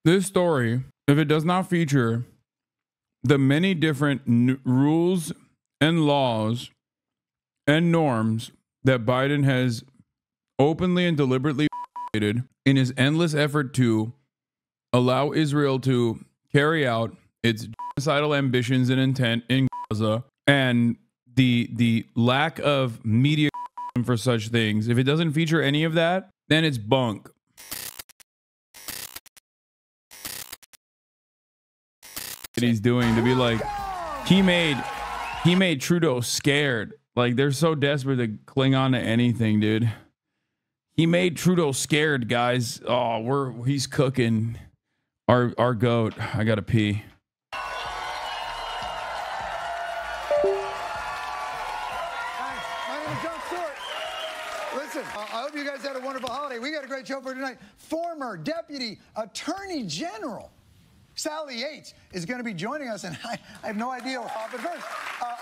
This story, if it does not feature the many different rules and laws and norms that Biden has openly and deliberately in his endless effort to allow Israel to carry out its genocidal ambitions and intent in Gaza, and the lack of media for such things, if it doesn't feature any of that, then it's bunk. He's doing to be like, he made Trudeau scared. Like, they're so desperate to cling on to anything, dude. He made Trudeau scared, guys. Oh, he's cooking our goat. I gotta pee. Thanks. My name is John Stewart. Listen, I hope you guys had a wonderful holiday. We got a great show for tonight. Former Deputy Attorney General Sally Yates is going to be joining us, and I have no idea. But first,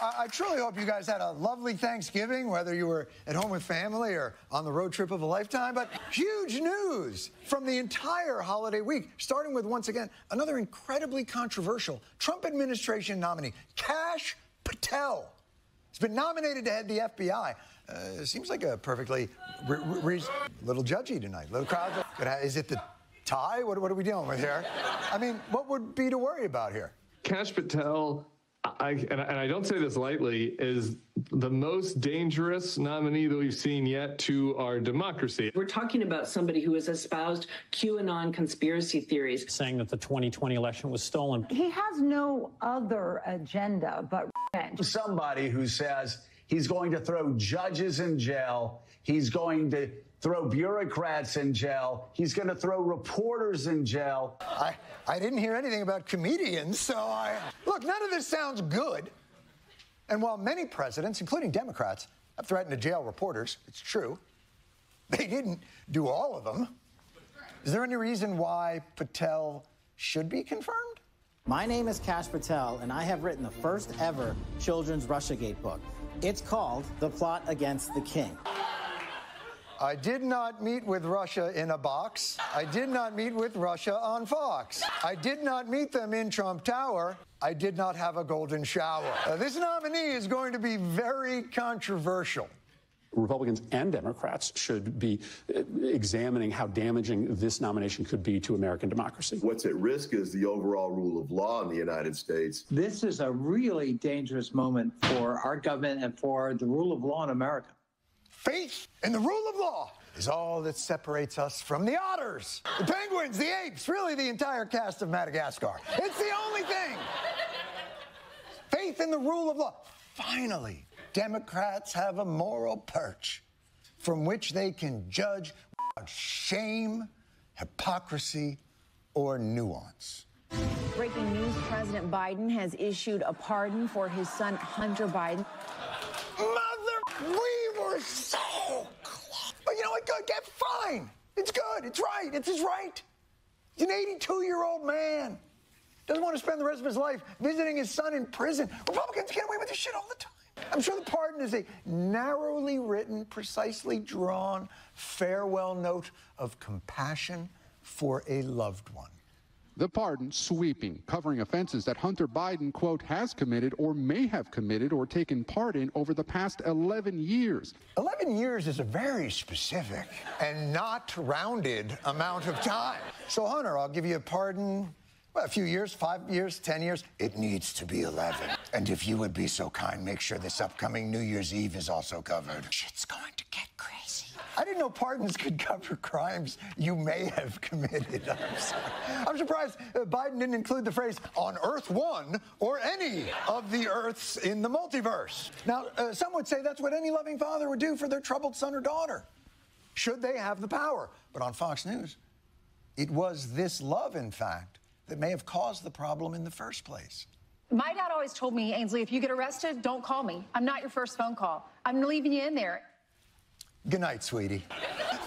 I truly hope you guys had a lovely Thanksgiving, whether you were at home with family or on the road trip of a lifetime. But huge news from the entire holiday week, starting with, once again, another incredibly controversial Trump administration nominee, Kash Patel. He's been nominated to head the FBI. Seems like a perfectly little judgy tonight. Little crowd. Is it the tie? What are we dealing with here? I mean, what would be to worry about here? Kash Patel, and I don't say this lightly, is the most dangerous nominee that we've seen yet to our democracy. We're talking about somebody who has espoused QAnon conspiracy theories, saying that the 2020 election was stolen. He has no other agenda but revenge. Somebody who says he's going to throw judges in jail, he's going to throw bureaucrats in jail, he's going to throw reporters in jail. I didn't hear anything about comedians, so look, none of this sounds good. And while many presidents, including Democrats, have threatened to jail reporters, it's true, they didn't do all of them. Is there any reason why Patel should be confirmed? My name is Kash Patel, and I have written the first ever children's Russiagate book. It's called The Plot Against the King. I did not meet with Russia in a box. I did not meet with Russia on Fox. I did not meet them in Trump Tower. I did not have a golden shower. This nominee is going to be very controversial. Republicans and Democrats should be examining how damaging this nomination could be to American democracy. What's at risk is the overall rule of law in the United States. This is a really dangerous moment for our government and for the rule of law in America. Faith in the rule of law is all that separates us from the otters, the penguins, the apes, really the entire cast of Madagascar. It's the only thing. Faith in the rule of law. Finally, Democrats have a moral perch from which they can judge without shame, hypocrisy, or nuance. Breaking news, President Biden has issued a pardon for his son, Hunter Biden. We were so close. But you know what? Good. Get fine. It's good. It's right. It's his right. He's an 82-year-old man. Doesn't want to spend the rest of his life visiting his son in prison. Republicans get away with this shit all the time. I'm sure the pardon is a narrowly written, precisely drawn farewell note of compassion for a loved one. The pardon sweeping, covering offenses that Hunter Biden, quote, has committed or may have committed or taken part in over the past 11 years. 11 years is a very specific and not rounded amount of time. So, Hunter, I'll give you a pardon. Well, a few years, 5 years, 10 years. It needs to be 11. And if you would be so kind, make sure this upcoming New Year's Eve is also covered. Shit's going to get crazy. I didn't know pardons could cover crimes you may have committed. I'm sorry. I'm surprised Biden didn't include the phrase, on Earth 1 or any of the Earths in the multiverse. Now, some would say that's what any loving father would do for their troubled son or daughter, should they have the power. But on Fox News, it was this love, in fact, that may have caused the problem in the first place. My dad always told me, Ainsley, if you get arrested, don't call me. I'm not your first phone call. I'm leaving you in there. Good night, sweetie.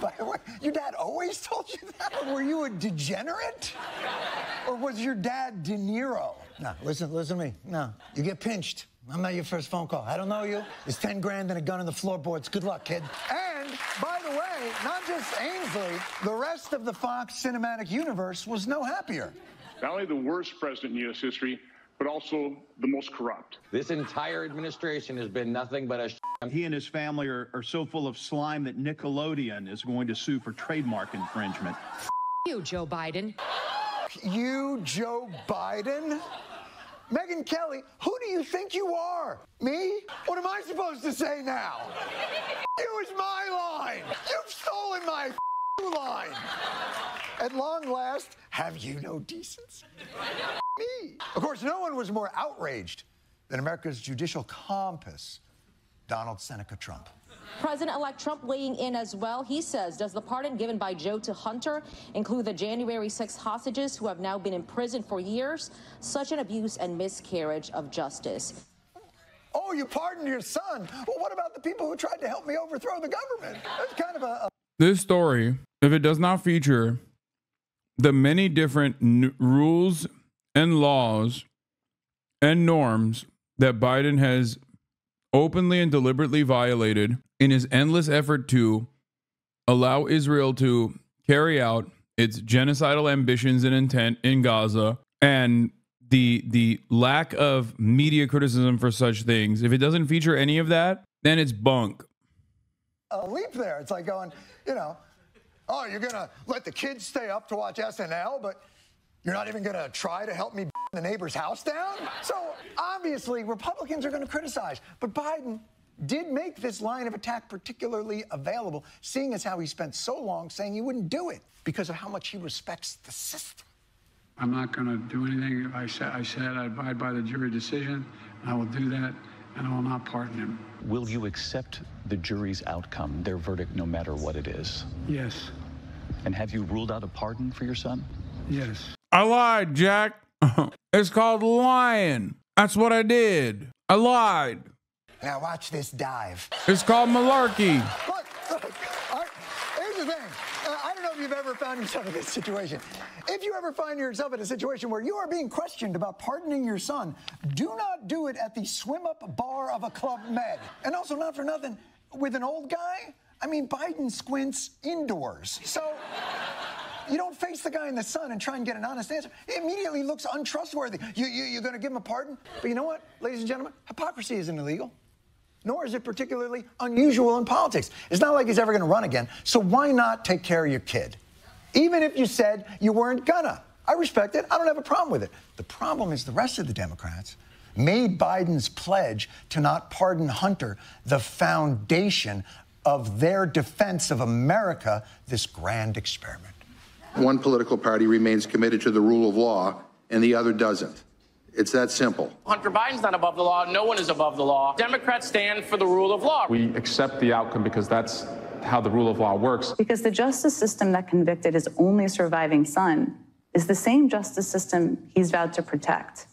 By the way, your dad always told you that? Or were you a degenerate? Or was your dad De Niro? No, listen to me. No, you get pinched. I'm not your first phone call. I don't know you. There's 10 grand and a gun in the floorboards. Good luck, kid. And by the way, not just Ainsley, the rest of the Fox cinematic universe was no happier. Not only the worst president in U.S. history, but also the most corrupt. This entire administration has been nothing but a He and his family are so full of slime that Nickelodeon is going to sue for trademark infringement. You, Joe Biden. You, Joe Biden? Megyn Kelly, who do you think you are? Me? What am I supposed to say now? It was my line. You've stolen my line. At long last, have you no decency? Me. Of course, no one was more outraged than America's judicial compass, Donald Seneca Trump. President-elect Trump weighing in as well. He says, does the pardon given by Joe to Hunter include the January 6 hostages who have now been in prison for years? Such an abuse and miscarriage of justice. Oh, you pardoned your son. Well, what about the people who tried to help me overthrow the government? That's kind of a... This story, if it does not feature the many different rules and laws and norms that Biden has openly and deliberately violated in his endless effort to allow Israel to carry out its genocidal ambitions and intent in Gaza, and the lack of media criticism for such things, if it doesn't feature any of that, then it's bunk. A leap there. It's like going, you know, oh, you're going to let the kids stay up to watch SNL, but you're not even going to try to help me the neighbor's house down? So obviously Republicans are going to criticize, but Biden did make this line of attack particularly available, seeing as how he spent so long saying he wouldn't do it because of how much he respects the system. I'm not going to do anything. I said I abide by the jury decision. I will do that, and I will not pardon him. Will you accept the jury's outcome, their verdict, no matter what it is? Yes. And have you ruled out a pardon for your son? Yes. I lied, Jack. It's called lying. That's what I did. I lied. Now watch this dive. It's called malarkey. Look, here's the thing. I don't know if you've ever found yourself in this situation. If you ever find yourself in a situation where you are being questioned about pardoning your son, do not do it at the swim-up bar of a Club Med. And also, not for nothing, with an old guy, I mean, Biden squints indoors. So you don't face the guy in the sun and try and get an honest answer. It immediately looks untrustworthy. You're going to give him a pardon? But you know what, ladies and gentlemen? Hypocrisy isn't illegal. Nor is it particularly unusual in politics. It's not like he's ever going to run again. So why not take care of your kid? Even if you said you weren't gonna. I respect it. I don't have a problem with it. The problem is the rest of the Democrats made Biden's pledge to not pardon Hunter the foundation of their defense of America, this grand experiment. One political party remains committed to the rule of law and the other doesn't. It's that simple. Hunter Biden's not above the law. No one is above the law. Democrats stand for the rule of law. We accept the outcome because that's how the rule of law works. Because the justice system that convicted his only surviving son is the same justice system he's vowed to protect.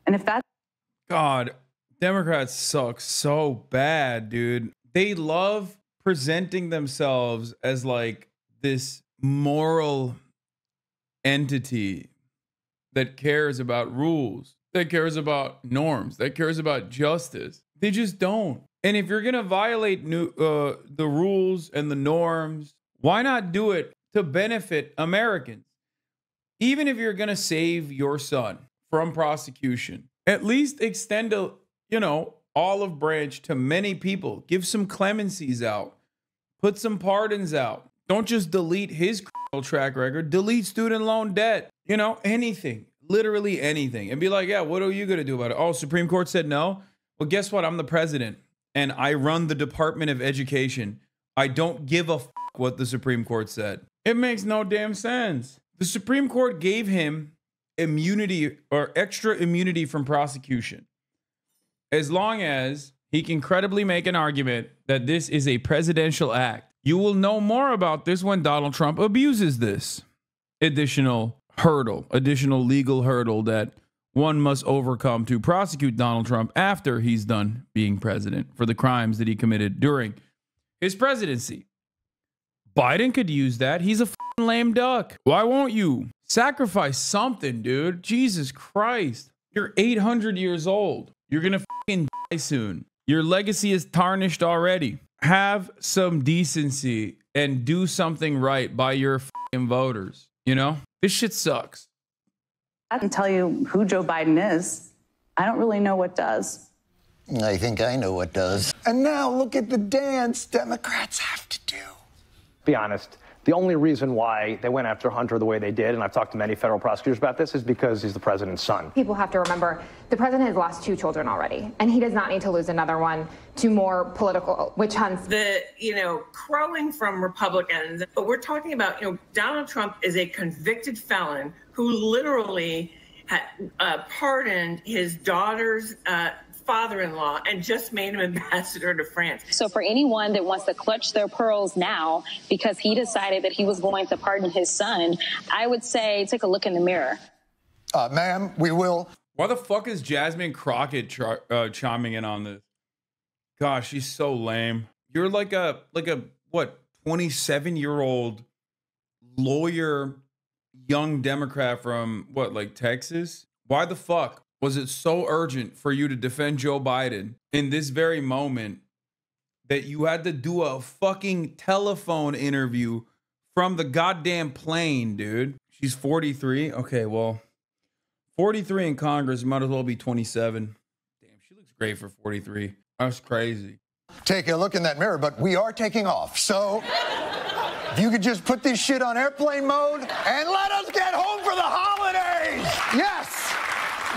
And if that... God, Democrats suck so bad, dude. They love presenting themselves as like this moral entity that cares about rules, that cares about norms, that cares about justice. They just don't. And if you're going to violate the rules and the norms, why not do it to benefit Americans? Even if you're going to save your son from prosecution, at least extend a, olive branch to many people. Give some clemencies out. Put some pardons out. Don't just delete his criminal track record. Delete student loan debt. Anything. Literally anything. And be like, yeah, what are you going to do about it? Oh, Supreme Court said no? Well, guess what? I'm the president. And I run the Department of Education. I don't give a what the Supreme Court said. It makes no damn sense. The Supreme Court gave him immunity or extra immunity from prosecution, as long as he can credibly make an argument that this is a presidential act. You will know more about this when Donald Trump abuses this additional legal hurdle that one must overcome to prosecute Donald Trump after he's done being president for the crimes that he committed during his presidency. Biden could use that. He's a lame duck. Why won't you? Sacrifice something, dude. Jesus Christ. You're 800 years old. You're going to die soon. Your legacy is tarnished already. have some decency and do something right by your fucking voters. You know, this shit sucks. I can tell you who Joe Biden is. I don't really know what does. I think I know what does. And now look at the dance Democrats have to do. Be honest. The only reason why they went after Hunter the way they did, and I've talked to many federal prosecutors about this, is because he's the president's son. People have to remember the president has lost 2 children already, and he does not need to lose another one to more political witch hunts. The, crowing from Republicans, but we're talking about, Donald Trump is a convicted felon who literally pardoned his daughter's father-in-law and just made him ambassador to France. So for anyone that wants to clutch their pearls now because he decided that he was going to pardon his son, I would say take a look in the mirror. Ma'am, we will. Why the fuck is Jasmine Crockett chiming in on this? Gosh, she's so lame. You're like a what, 27-year-old lawyer, young Democrat from what, like Texas? Why the fuck was it so urgent for you to defend Joe Biden in this very moment that you had to do a fucking telephone interview from the goddamn plane, dude? She's 43. Okay, well, 43 in Congress might as well be 27. Damn, she looks great for 43. That's crazy. Take a look in that mirror, but we are taking off. So if you could just put this shit on airplane mode and let us get home for the holidays. Yes.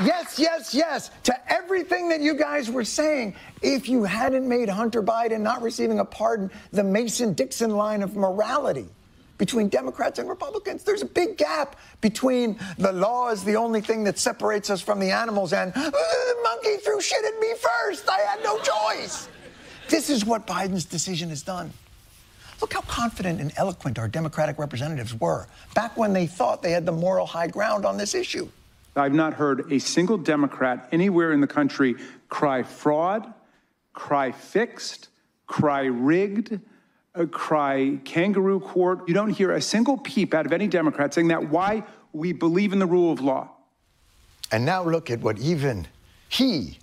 Yes, yes, yes. To everything that you guys were saying, if you hadn't made Hunter Biden not receiving a pardon the Mason-Dixon line of morality between Democrats and Republicans, there's a big gap between the law is the only thing that separates us from the animals and the monkey threw shit at me first. I had no choice. This is what Biden's decision has done. Look how confident and eloquent our Democratic representatives were back when they thought they had the moral high ground on this issue. I've not heard a single Democrat anywhere in the country cry fraud, cry fixed, cry rigged, cry kangaroo court. You don't hear a single peep out of any Democrat saying that why we believe in the rule of law. And now look at what even he,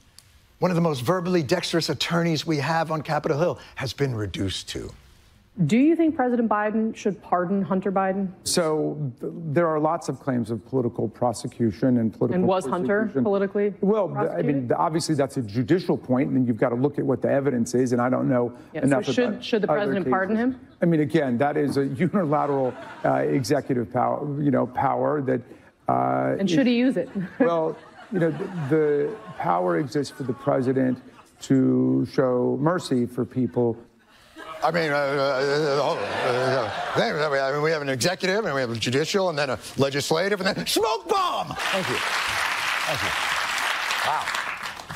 one of the most verbally dexterous attorneys we have on Capitol Hill, has been reduced to. Do you think President Biden should pardon Hunter Biden? So there are lots of claims of political prosecution and political. And was Hunter politically? Well, I mean, obviously that's a judicial point, and you've got to look at what the evidence is. And I don't know enough. So should the president pardon him? I mean, again, that is a unilateral executive power. Power that. And should he use it? Well, the power exists for the president to show mercy for people. I mean, we have an executive, and we have a judicial, and then a legislative, and then smoke bomb. Thank you. Thank you. Wow.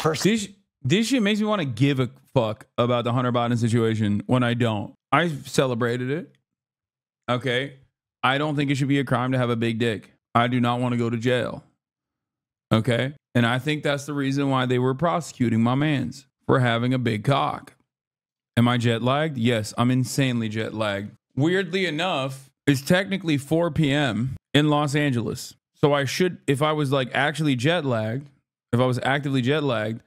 First, this shit makes me want to give a fuck about the Hunter Biden situation when I don't. I celebrated it. Okay. I don't think it should be a crime to have a big dick. I do not want to go to jail. Okay. And I think that's the reason why they were prosecuting my mans for having a big cock. Am I jet lagged? Yes, I'm insanely jet lagged. Weirdly enough, it's technically 4 p.m. in Los Angeles. So I should, if I was like actually jet lagged, if I was actively jet lagged,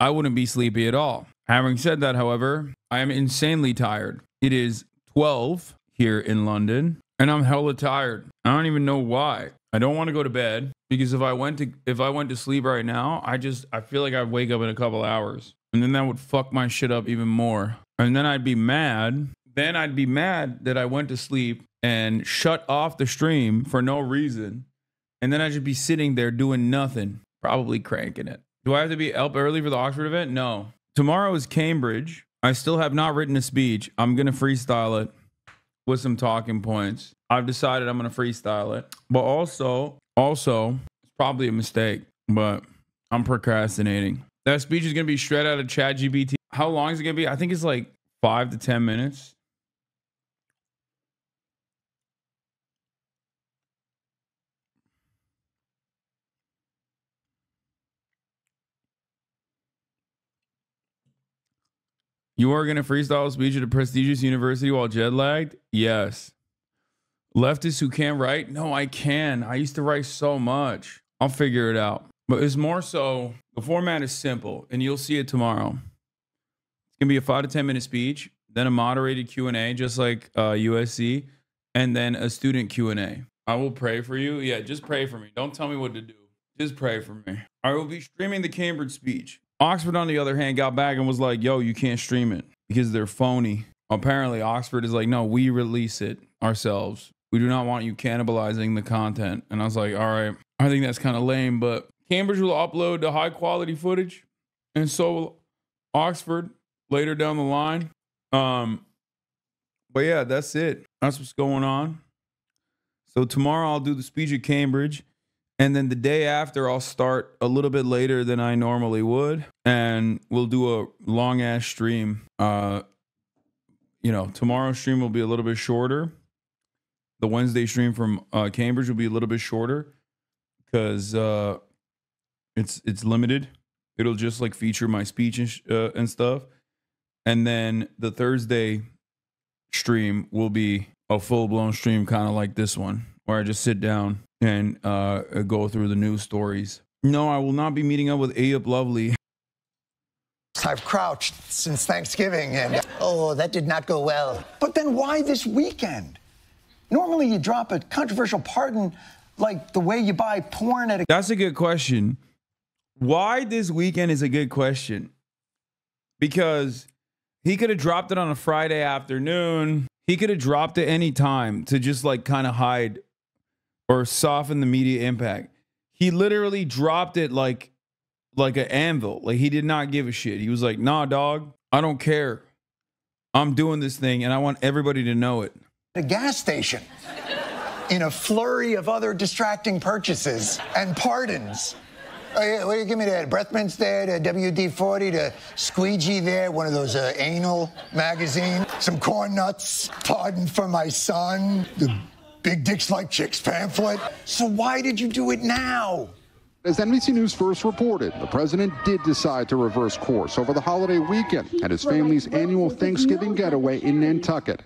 I wouldn't be sleepy at all. Having said that, however, I am insanely tired. It is 12 here in London, and I'm hella tired. I don't even know why. I don't want to go to bed because if I went to sleep right now, I feel like I'd wake up in a couple hours, and then that would fuck my shit up even more. And then I'd be mad. Then I'd be mad that I went to sleep and shut off the stream for no reason. And then I'd just be sitting there doing nothing, probably cranking it. Do I have to be up early for the Oxford event? No. Tomorrow is Cambridge. I still have not written a speech. I'm going to freestyle it with some talking points. I've decided I'm going to freestyle it. But also, it's probably a mistake, but I'm procrastinating. That speech is going to be straight out of ChatGPT. How long is it going to be? I think it's like 5 to 10 minutes. You are going to freestyle a speech at a prestigious university while jet lagged? Yes. Leftists who can't write? No, I can. I used to write so much. I'll figure it out. But it's more so, the format is simple, and you'll see it tomorrow. It's going to be a 5 to 10 minute speech then a moderated Q&A, just like USC, and then a student Q&A. I will pray for you. Yeah, just pray for me. Don't tell me what to do. Just pray for me. I will be streaming the Cambridge speech. Oxford, on the other hand, got back and was like, yo, you can't stream it because they're phony. Apparently, Oxford is like, no, we release it ourselves. We do not want you cannibalizing the content. And I was like, all right, I think that's kind of lame, but Cambridge will upload the high quality footage, and so will Oxford later down the line. But yeah, that's it. That's what's going on. So tomorrow I'll do the speech at Cambridge, and then the day after I'll start a little bit later than I normally would, and we'll do a long ass stream. You know, tomorrow's stream will be a little bit shorter. The Wednesday stream from Cambridge will be a little bit shorter because it's limited. It'll just like feature my speech and stuff. And then the Thursday stream will be a full-blown stream, kind of like this one, where I just sit down and go through the news stories. No, I will not be meeting up with Ayup Lovely. I've crouched since Thanksgiving, and oh, that did not go well. But then why this weekend? Normally you drop a controversial pardon like the way you buy porn at a... That's a good question. Why this weekend is a good question. Because he could have dropped it on a Friday afternoon. He could have dropped it any time to just like kind of hide or soften the media impact. He literally dropped it like an anvil. Like he did not give a shit. He was like, nah, dog, I don't care. I'm doing this thing and I want everybody to know it. A gas station in a flurry of other distracting purchases and pardons. Oh, yeah, what do you give me that? Breath mints there, the WD-40, the squeegee there, one of those anal magazine, some corn nuts, pardon for my son, the Big Dicks Like Chicks pamphlet. So why did you do it now? As NBC News first reported, the president did decide to reverse course over the holiday weekend at his family's annual Thanksgiving getaway in Nantucket.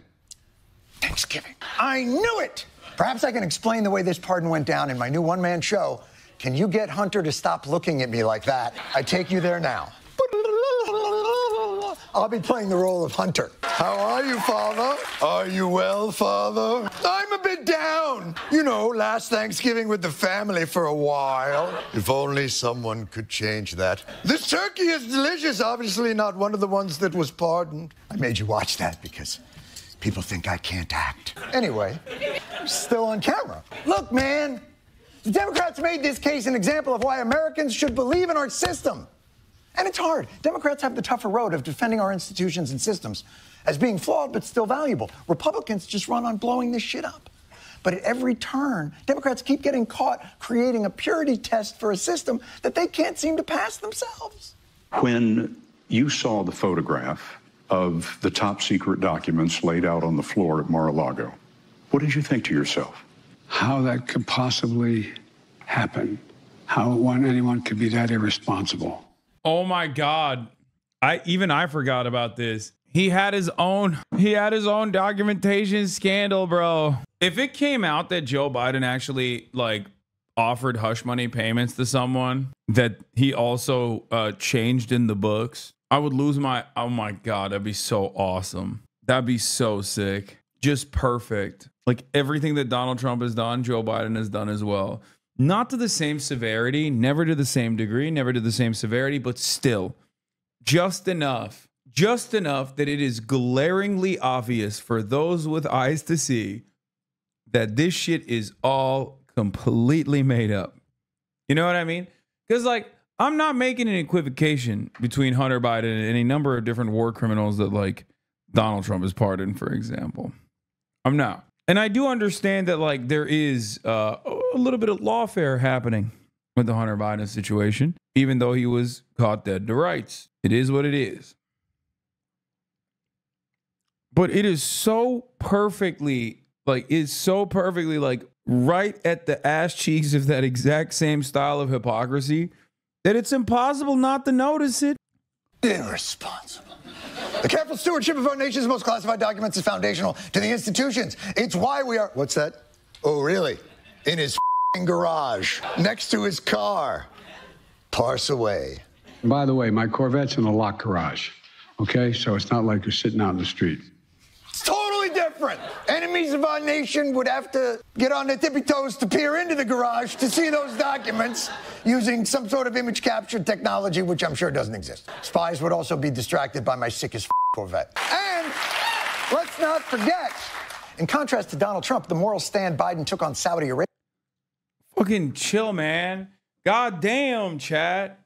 Thanksgiving. I knew it! Perhaps I can explain the way this pardon went down in my new one-man show. Can you get Hunter to stop looking at me like that? I take you there now. I'll be playing the role of Hunter. How are you, Father? Are you well, Father? I'm a bit down. You know, last Thanksgiving with the family for a while. If only someone could change that. This turkey is delicious. Obviously not one of the ones that was pardoned. I made you watch that because people think I can't act. Anyway, I'm still on camera. Look, man, the Democrats made this case an example of why Americans should believe in our system. And it's hard. Democrats have the tougher road of defending our institutions and systems as being flawed but still valuable. Republicans just run on blowing this shit up. But at every turn, Democrats keep getting caught creating a purity test for a system that they can't seem to pass themselves. When you saw the photograph of the top secret documents laid out on the floor at Mar-a-Lago, what did you think to yourself? How that could possibly happen. How anyone could be that irresponsible. Oh my God. I forgot about this. He had his own documentation scandal, bro. If it came out that Joe Biden actually like offered hush money payments to someone that he also changed in the books, I would lose my, oh my God, that'd be so awesome. That'd be so sick. Just perfect. Like everything that Donald Trump has done, Joe Biden has done as well. Not to the same severity, never to the same degree, never to the same severity, but still just enough that it is glaringly obvious for those with eyes to see that this shit is all completely made up. You know what I mean? Because like, I'm not making an equivocation between Hunter Biden and any number of different war criminals that like Donald Trump has pardoned, for example. I'm not. And I do understand that like there is a little bit of lawfare happening with the Hunter Biden situation, even though he was caught dead to rights. It is what it is. But it is so perfectly like right at the ass cheeks of that exact same style of hypocrisy that it's impossible not to notice it. Irresponsible. The careful stewardship of our nation's most classified documents is foundational to the institutions. It's why we are... What's that? Oh, really? In his garage, next to his car. Parse away. By the way, my Corvette's in a locked garage. Okay, so it's not like you're sitting out in the street. It's totally different. Enemies of our nation would have to get on their tippy toes to peer into the garage to see those documents using some sort of image capture technology, which I'm sure doesn't exist. Spies would also be distracted by my sick-as Corvette. And let's not forget, in contrast to Donald Trump, the moral stand Biden took on Saudi Arabia. Fucking chill, man. God damn, chat.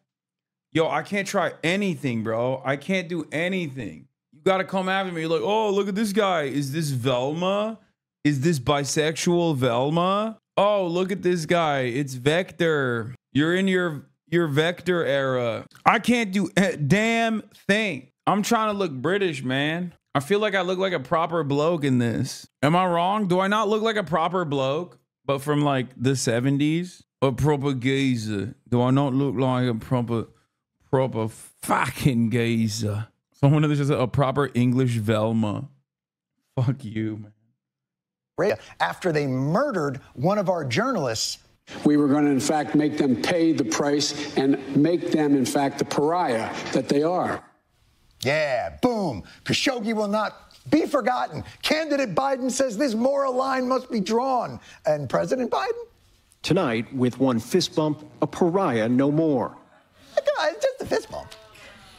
Yo, I can't try anything, bro. I can't do anything. You got to come after me. You're like, oh, look at this guy. Is this Velma? Is this bisexual Velma? Oh, look at this guy. It's Vector. You're in your Vector era. I can't do a damn thing. I'm trying to look British, man. I feel like I look like a proper bloke in this. Am I wrong? Do I not look like a proper bloke, but from like the 70s? A proper geezer. Do I not look like a proper fucking geezer? Someone that's just a proper English Velma. Fuck you, man. After they murdered one of our journalists. We were going to, in fact, make them pay the price and make them, in fact, the pariah that they are. Yeah, boom. Khashoggi will not be forgotten. Candidate Biden says this moral line must be drawn. And President Biden? Tonight, with one fist bump, a pariah no more. Come on, it's just a fist bump.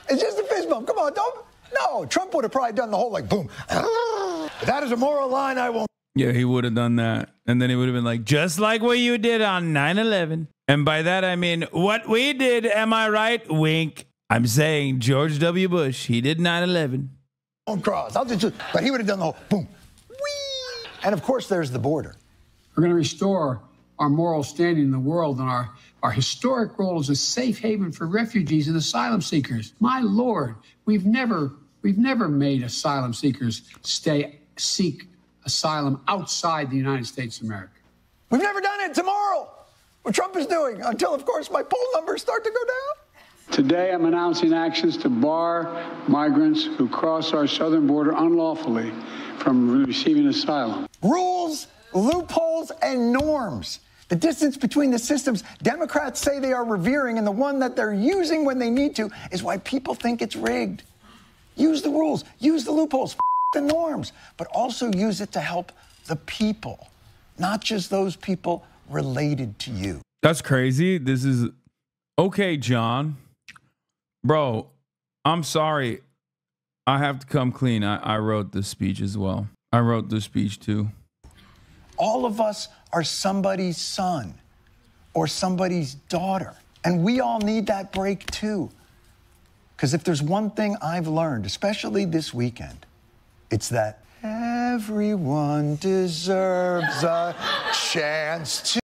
It's just a fist bump. Come on, don't. No, Trump would have probably done the whole like boom. That is a moral line I won't. Yeah, he would have done that. And then he would have been like, just like what you did on 9/11. And by that, I mean, what we did, am I right? Wink. I'm saying George W. Bush, he did 9/11. On cross. But he would have done the whole boom. Whee! And of course, there's the border. We're going to restore our moral standing in the world and our historic role as a safe haven for refugees and asylum seekers. My Lord, we've never made asylum seekers seek asylum outside the United States of America. We've never done it. Tomorrow, what Trump is doing, until, of course, my poll numbers start to go down. Today, I'm announcing actions to bar migrants who cross our southern border unlawfully from receiving asylum. Rules, loopholes, and norms. The distance between the systems Democrats say they are revering and the one that they're using when they need to is why people think it's rigged. Use the rules, use the loopholes, the norms, but also use it to help the people, not just those people related to you. That's crazy. This is okay, John. Bro, I'm sorry. I have to come clean. I wrote this speech as well. I wrote this speech too. All of us are somebody's son or somebody's daughter. And we all need that break too. Because if there's one thing I've learned, especially this weekend, it's that everyone deserves a chance to